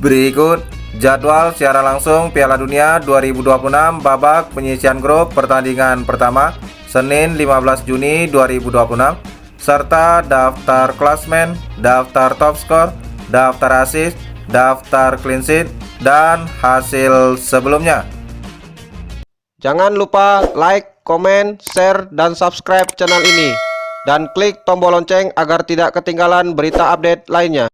Berikut jadwal secara langsung Piala Dunia 2026 babak penyisihan grup pertandingan pertama Senin 15 Juni 2026 serta daftar klasmen, daftar top skor, daftar assist, daftar clean sheet, dan hasil sebelumnya. Jangan lupa like, komen, share, dan subscribe channel ini dan klik tombol lonceng agar tidak ketinggalan berita update lainnya.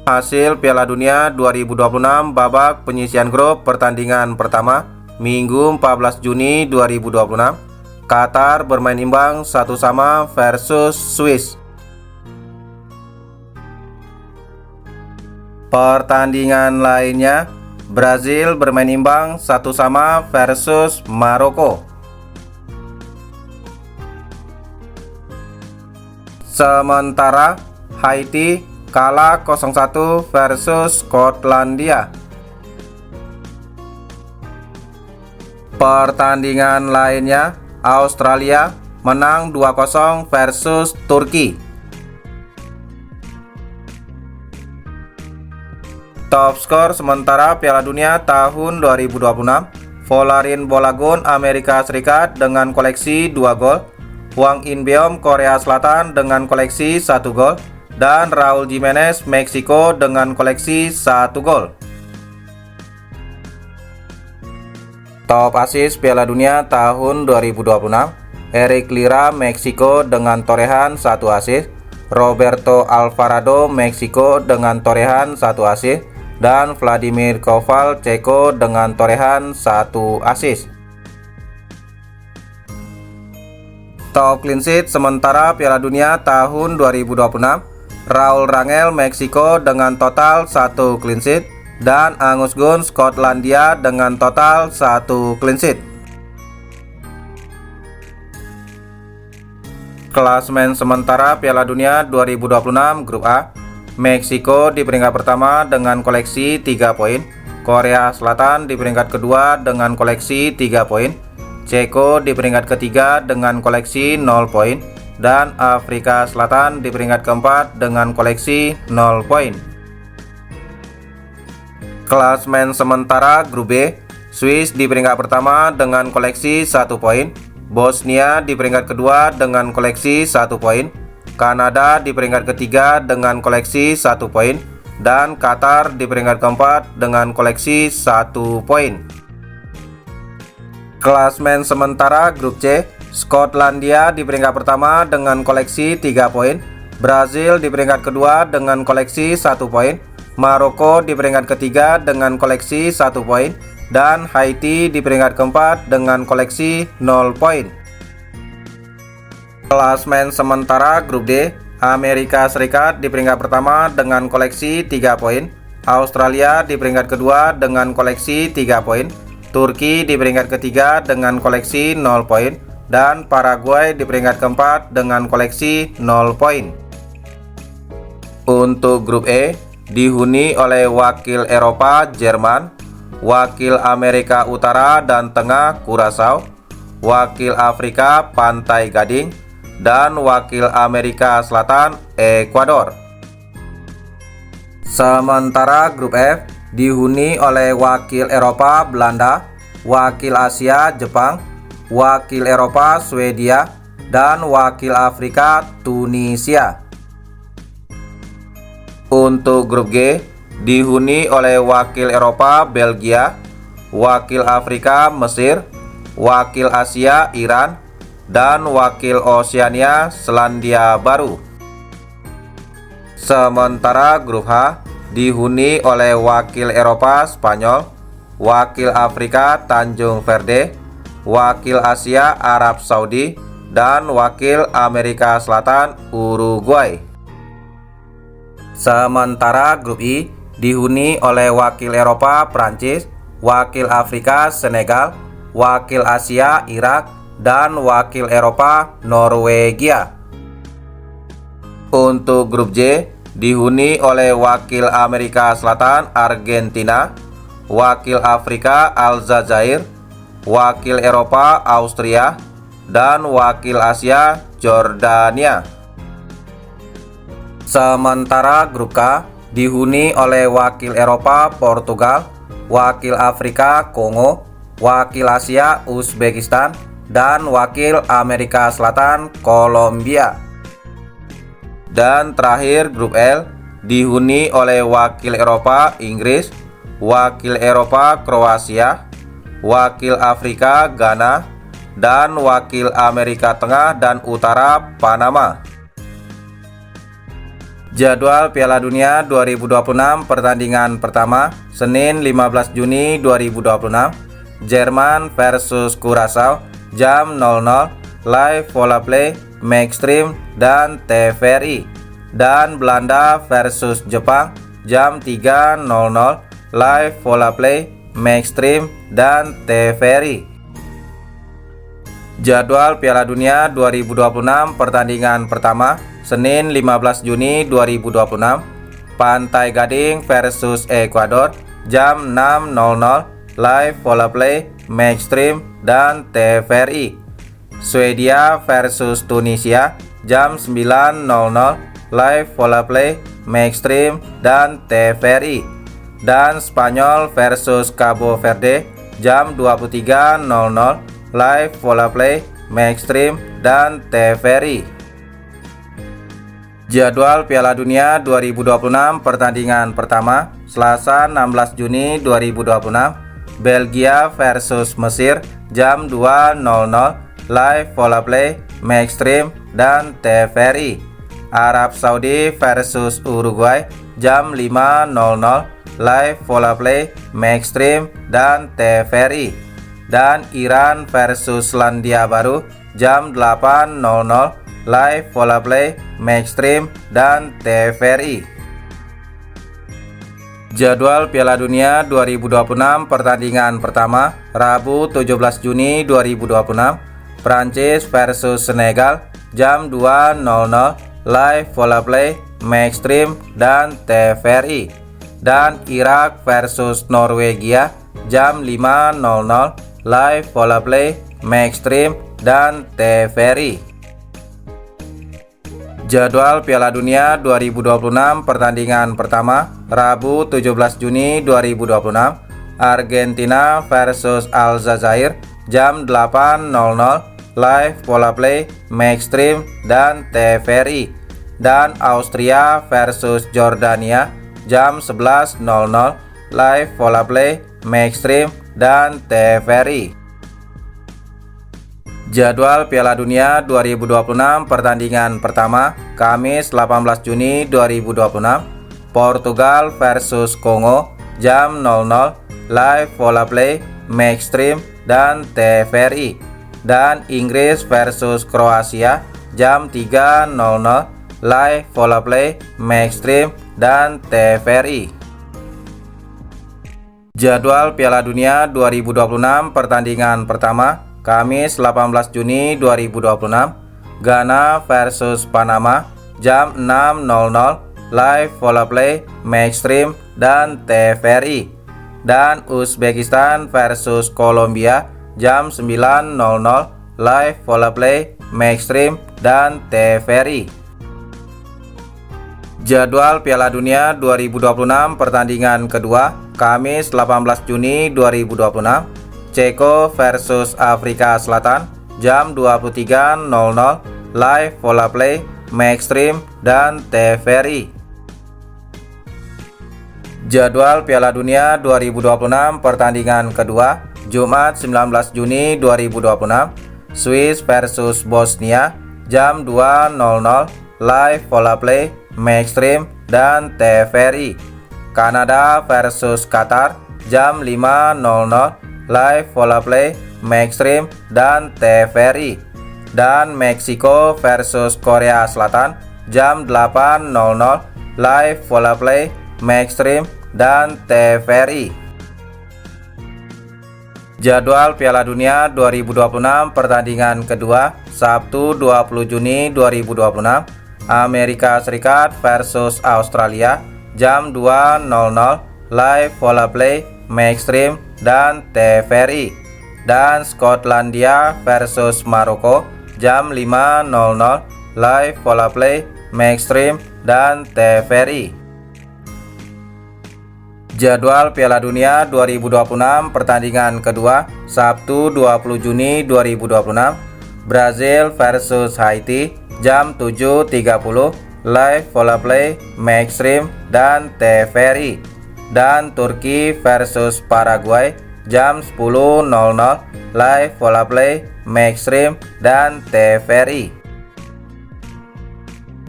Hasil Piala Dunia 2026 babak penyisihan grup pertandingan pertama Minggu 14 Juni 2026. Qatar bermain imbang 1-1 versus Swiss. Pertandingan lainnya, Brazil bermain imbang 1-1 versus Maroko. Sementara Haiti kalah 0-1 versus Skotlandia. Pertandingan lainnya, Australia menang 2-0 versus Turki. Top skor sementara Piala Dunia tahun 2026, Folarin Bolagun Amerika Serikat dengan koleksi 2 gol, Hwang In-beom Korea Selatan dengan koleksi 1 gol, dan Raul Jimenez Meksiko dengan koleksi 1 gol. Top assist Piala Dunia tahun 2026, Eric Lira Meksiko dengan torehan 1 assist, Roberto Alvarado Meksiko dengan torehan 1 assist, dan Vladimir Koval Ceko dengan torehan 1 assist. Top clean sheet sementara Piala Dunia tahun 2026, Raul Rangel Meksiko dengan total 1 clean sheet, dan Angus Gunn Skotlandia dengan total 1 clean sheet. Klasemen sementara Piala Dunia 2026 Grup A, Meksiko di peringkat pertama dengan koleksi 3 poin, Korea Selatan di peringkat kedua dengan koleksi 3 poin, Ceko di peringkat ketiga dengan koleksi 0 poin, dan Afrika Selatan di peringkat keempat dengan koleksi 0 poin. Klasemen sementara Grup B, Swiss di peringkat pertama dengan koleksi 1 poin, Bosnia di peringkat kedua dengan koleksi 1 poin, Kanada di peringkat ketiga dengan koleksi 1 poin, dan Qatar di peringkat keempat dengan koleksi 1 poin. Klasemen sementara Grup C, Skotlandia di peringkat pertama dengan koleksi 3 poin, Brazil di peringkat kedua dengan koleksi 1 poin, Maroko di peringkat ketiga dengan koleksi 1 poin, dan Haiti di peringkat keempat dengan koleksi 0 poin. Klasemen sementara Grup D, Amerika Serikat di peringkat pertama dengan koleksi 3 poin, Australia di peringkat kedua dengan koleksi 3 poin, Turki di peringkat ketiga dengan koleksi 0 poin, dan Paraguay di peringkat keempat dengan koleksi 0 poin. Untuk Grup E, dihuni oleh wakil Eropa Jerman, wakil Amerika Utara dan Tengah Curaçao, wakil Afrika Pantai Gading, dan wakil Amerika Selatan Ekuador. Sementara Grup F dihuni oleh wakil Eropa Belanda, wakil Asia Jepang, wakil Eropa Swedia, dan wakil Afrika Tunisia. Untuk Grup G dihuni oleh wakil Eropa Belgia, wakil Afrika Mesir, wakil Asia Iran, dan wakil Oseania Selandia Baru. Sementara Grup H dihuni oleh wakil Eropa Spanyol, wakil Afrika Tanjung Verde, wakil Asia Arab Saudi, dan wakil Amerika Selatan Uruguay. Sementara Grup I dihuni oleh wakil Eropa Prancis, wakil Afrika Senegal, wakil Asia Irak, dan wakil Eropa Norwegia. Untuk Grup J dihuni oleh wakil Amerika Selatan Argentina, wakil Afrika Aljazair, wakil Eropa Austria, dan wakil Asia Jordania. Sementara Grup K dihuni oleh wakil Eropa Portugal, wakil Afrika Kongo, wakil Asia Uzbekistan, dan wakil Amerika Selatan Kolombia. Dan terakhir grup L dihuni oleh wakil Eropa Inggris, wakil Eropa Kroasia, wakil Afrika Ghana, dan wakil Amerika Tengah dan Utara Panama. Jadwal Piala Dunia 2026 pertandingan pertama Senin 15 Juni 2026, Jerman versus Curaçao jam 00, live Vola Play, Maxstream dan TVRI. Dan Belanda versus Jepang jam 3.00, live Vola Play, Maxstream dan TVRI. Jadwal Piala Dunia 2026 pertandingan pertama Senin 15 Juni 2026, Pantai Gading versus Ekuador jam 6.00, live Vola Play, Maxstream dan TVRI. Swedia versus Tunisia jam 9.00, live Vola Play, Maxstream dan TVRI. Dan Spanyol versus Cabo Verde jam 23.00, live Vola Play, Maxstream dan TVRI. Jadwal Piala Dunia 2026 pertandingan pertama Selasa 16 Juni 2026, Belgia versus Mesir jam 2.00, live Vola Play, Maxstream dan TVRI. Arab Saudi versus Uruguay jam 5.00, live Vola Play, Maxstream dan TVRI. Dan Iran versus Selandia Baru jam 8.00, live Vola Play, Maxstream dan TVRI. Jadwal Piala Dunia 2026 pertandingan pertama Rabu 17 Juni 2026, Prancis versus Senegal jam 2.00, live Vola Play, Maxstream dan TVRI. Dan Irak versus Norwegia jam 5.00, live Vola Play, Maxstream dan TVRI. Jadwal Piala Dunia 2026 pertandingan pertama Rabu 17 Juni 2026, Argentina versus Aljazair jam 8.00, live Vola Play, Maxstream dan TVRI. Dan Austria versus Jordania jam 11.00, live Vola Play, Maxstream dan TVRI. Jadwal Piala Dunia 2026 pertandingan pertama Kamis 18 Juni 2026, Portugal versus Kongo jam 00, live Vola Play, Maxstream dan TVRI. Dan Inggris versus Kroasia jam 3.00, live Vola Play, Maxstream dan TVRI. Jadwal Piala Dunia 2026 pertandingan pertama Kamis 18 Juni 2026, Ghana versus Panama jam 6.00, live Vola Play, Maxstream dan TVRI. Dan Uzbekistan versus Kolombia jam 9.00, live Vola Play, Maxstream dan TVRI. Jadwal Piala Dunia 2026 pertandingan kedua Kamis 18 Juni 2026, Ceko versus Afrika Selatan jam 23.00, live Vola Play, Maxstream dan TVRI. Jadwal Piala Dunia 2026 pertandingan kedua Jumat 19 Juni 2026, Swiss versus Bosnia jam 2.00, live Vola Play, Maxstream dan TVRI. Kanada versus Qatar jam 5.00, live Vola Play, Maxstream dan TVRI. Dan Meksiko versus Korea Selatan jam 8.00, live Vola Play, Maxstream dan TVRI. Jadwal Piala Dunia 2026 pertandingan kedua Sabtu 20 Juni 2026, Amerika Serikat versus Australia jam 2.00, live Vola Play, Maxstream dan TVRI. Dan Skotlandia versus Maroko jam 5.00, live Vola Play, Maxstream dan TVRI. Jadwal Piala Dunia 2026 pertandingan kedua Sabtu 20 Juni 2026, Brazil versus Haiti jam 7.30 live Vola Play, Maxstream dan TVRI. Dan Turki versus Paraguay jam 10.00 live Vola Play, Maxstream dan TVRI.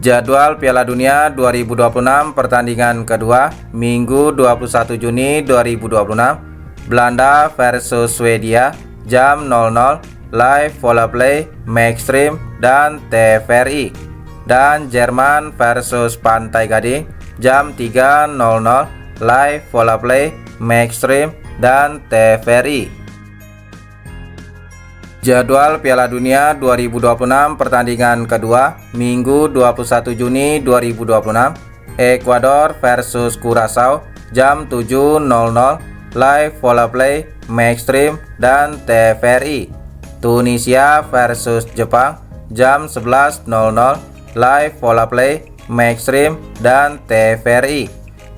Jadwal Piala Dunia 2026 pertandingan kedua Minggu 21 Juni 2026, Belanda versus Swedia jam 00 live Vola Play, Maxstream dan TVRI. Dan Jerman versus Pantai Gading jam 3.00 live Vola Play, Maxstream dan TVRI. Jadwal Piala Dunia 2026 pertandingan kedua Minggu 21 Juni 2026, Ekuador versus Curaçao jam 7.00 live Vola Play, Maxstream dan TVRI. Tunisia versus Jepang jam 11.00 live Vola Play, Maxstream dan TVRI.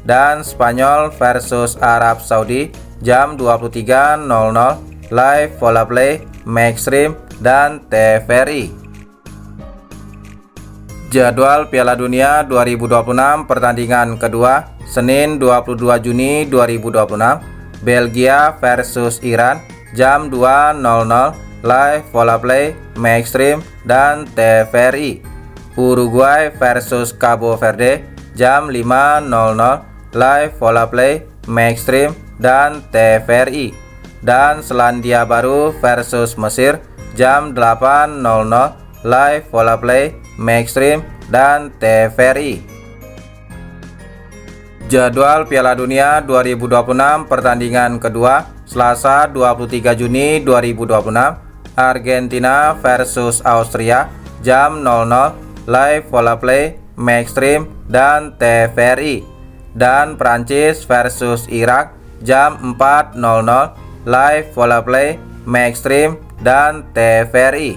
Dan Spanyol versus Arab Saudi jam 23.00 live Vola Play, Maxstream dan TVRI. Jadwal Piala Dunia 2026 pertandingan kedua Senin 22 Juni 2026, Belgia versus Iran jam 2.00 live Vola Play, Maxstream dan TVRI. Uruguay versus Cabo Verde jam 5.00 live Vola Play, Maxstream dan TVRI. Dan Selandia Baru versus Mesir jam 8.00 live Vola Play, Maxstream dan TVRI. Jadwal Piala Dunia 2026 pertandingan kedua Selasa 23 Juni 2026, Argentina versus Austria jam 00 live Vola Play, Maxstream dan TVRI. Dan Prancis versus Irak jam 4.00 live Vola Play, Maxstream dan TVRI.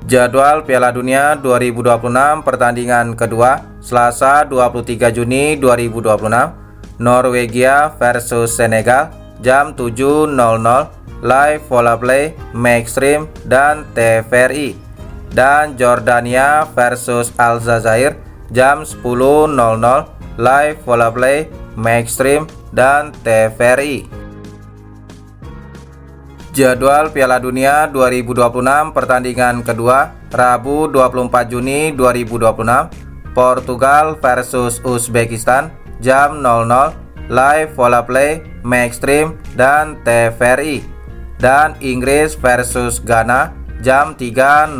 Jadwal Piala Dunia 2026 pertandingan kedua Selasa 23 Juni 2026, Norwegia versus Senegal jam 7.00 live Vola Play, Maxstream dan TVRI. Dan Jordania versus Aljazair jam 10.00 live Vola Play, Maxstream dan TVRI. Jadwal Piala Dunia 2026 pertandingan kedua Rabu 24 Juni 2026, Portugal versus Uzbekistan jam 00 live Vola Play, Maxstream dan TVRI. Dan Inggris versus Ghana jam 3.00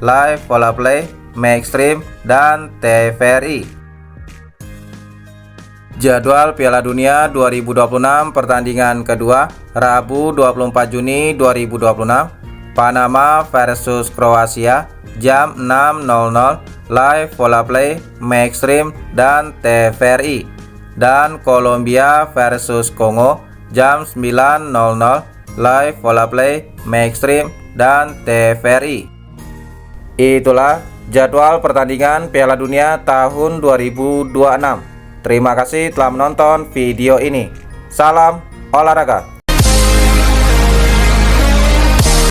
live Vola Play, Maxstream dan TVRI. Jadwal Piala Dunia 2026 pertandingan kedua Rabu 24 Juni 2026, Panama versus Kroasia jam 6.00 live Vola Play, Maxstream dan TVRI. Dan Kolombia versus Kongo jam 9.00 live Vola Play, Maxstream dan TVRI. Itulah jadwal pertandingan Piala Dunia tahun 2026. Terima kasih telah menonton video ini. Salam olahraga.